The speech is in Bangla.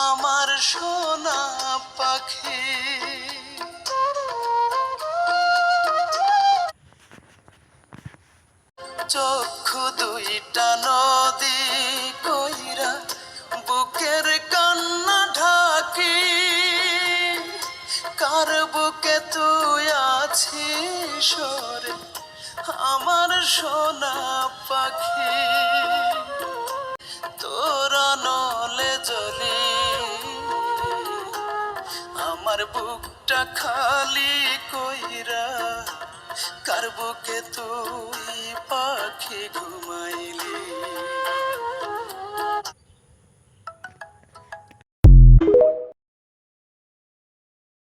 আমার সোনা পাখি। চক্ষু দুইটা নদী কইরা বুকের কান্না ঢাকি, কার বুকে তুই আছিস রে আমার সোনা পাখি। তোরা নলে জ্বলি আমার বুকটা খালি কইরা, কার বুকে তুই পাখি ঘুমা